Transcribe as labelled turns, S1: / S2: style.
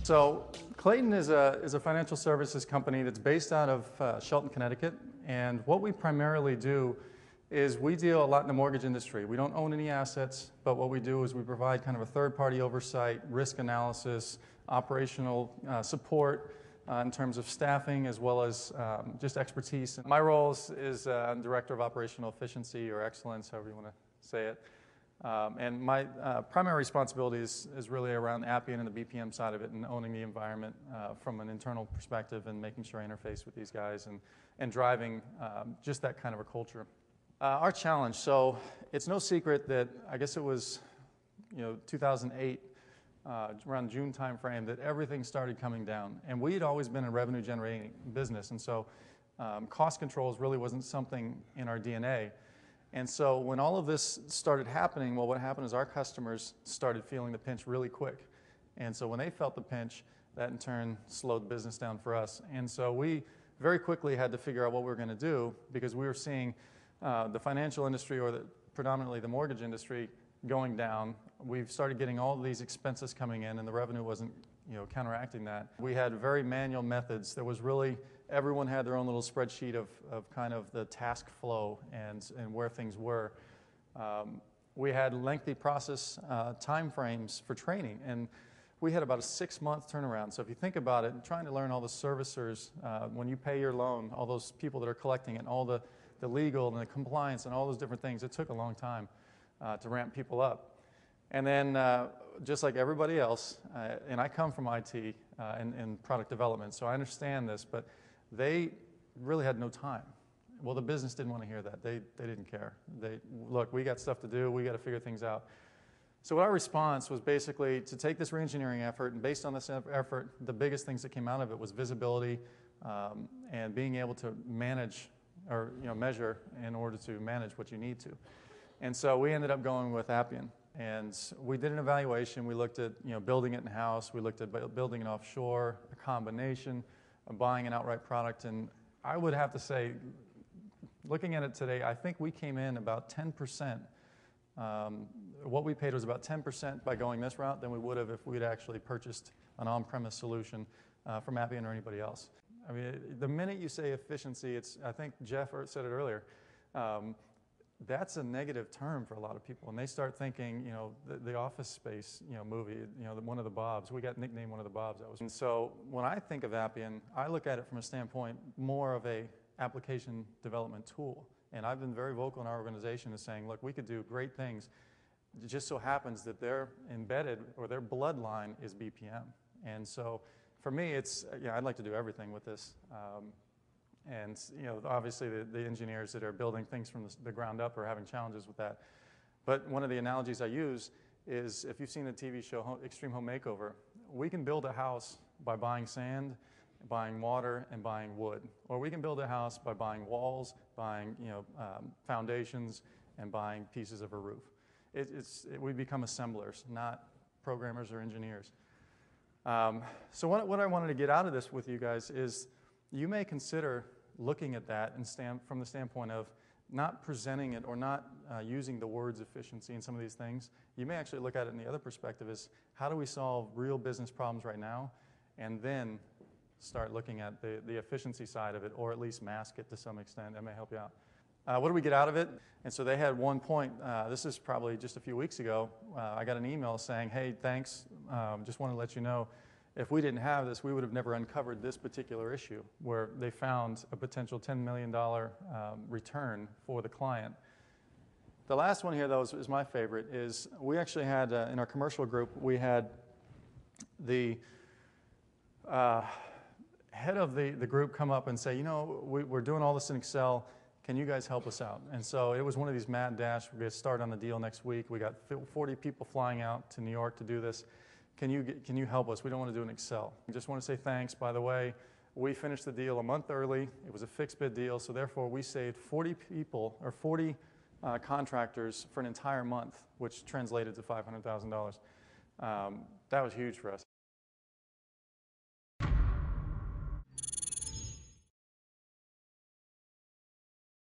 S1: So Clayton is a financial services company that's based out of Shelton, Connecticut. And what we primarily do is we deal a lot in the mortgage industry. We don't own any assets, but what we do is we provide kind of a third-party oversight, risk analysis, operational support in terms of staffing as well as just expertise. My role is Director of Operational Efficiency or Excellence, however you want to say it. And my primary responsibility is really around Appian and the BPM side of it and owning the environment from an internal perspective and making sure I interface with these guys and driving just that kind of a culture. Our challenge, so it's no secret that I guess it was 2008, around June timeframe, that everything started coming down. And we had always been a revenue generating business, and so cost controls really wasn't something in our DNA. And so when all of this started happening, well, what happened is our customers started feeling the pinch really quick. And so when they felt the pinch, that in turn slowed business down for us. And so we very quickly had to figure out what we were going to do because we were seeing the financial industry or predominantly the mortgage industry going down. We've started getting all of these expenses coming in and the revenue wasn't counteracting that. We had very manual methods. There was really, everyone had their own little spreadsheet of kind of the task flow and where things were. We had lengthy process time frames for training, and we had about a 6-month turnaround. So if you think about it, trying to learn all the servicers, when you pay your loan, all those people that are collecting it, and all the legal and the compliance and all those different things, it took a long time to ramp people up. And then just like everybody else, and I come from IT and product development, so I understand this, but they really had no time. Well, the business didn't want to hear that. They didn't care. Look, we got stuff to do. We got to figure things out. So our response was basically to take this re-engineering effort, and based on this effort, the biggest things that came out of it was visibility and being able to manage or measure in order to manage what you need to. And so we ended up going with Appian. And we did an evaluation. We looked at building it in-house. We looked at building it offshore, a combination of buying an outright product. And I would have to say, looking at it today, I think we came in about 10%. What we paid was about 10% by going this route than we would have if we'd actually purchased an on-premise solution from Appian or anybody else. I mean, the minute you say efficiency, I think Jeff said it earlier, that's a negative term for a lot of people. And they start thinking, the Office Space, movie, one of the Bobs. We got nicknamed one of the Bobs. And so when I think of Appian, I look at it from a standpoint more of a application development tool. And I've been very vocal in our organization as saying, look, we could do great things. It just so happens that they're embedded or their bloodline is BPM. And so for me, I'd like to do everything with this. And obviously the engineers that are building things from the ground up are having challenges with that. But one of the analogies I use is if you've seen the TV show Extreme Home Makeover, we can build a house by buying sand, buying water, and buying wood. Or we can build a house by buying walls, buying foundations, and buying pieces of a roof. We become assemblers, not programmers or engineers. So what I wanted to get out of this with you guys is you may consider looking at that and from the standpoint of not presenting it or not using the words efficiency and some of these things. You may actually look at it in the other perspective is how do we solve real business problems right now and then start looking at the efficiency side of it or at least mask it to some extent. That may help you out. What do we get out of it? And so they had one point, this is probably just a few weeks ago, I got an email saying, hey, thanks, just want to let you know, if we didn't have this, we would have never uncovered this particular issue where they found a potential $10 million return for the client. The last one here, though, is my favorite, is we actually had, in our commercial group, we had the head of the group come up and say, we're doing all this in Excel. Can you guys help us out? And so it was one of these mad dash. We're going to start on the deal next week. We got 40 people flying out to New York to do this. Can you help us? We don't want to do an Excel. I just want to say thanks. By the way, we finished the deal a month early. It was a fixed bid deal, so therefore we saved 40 people or 40 contractors for an entire month, which translated to $500,000. That was huge for us.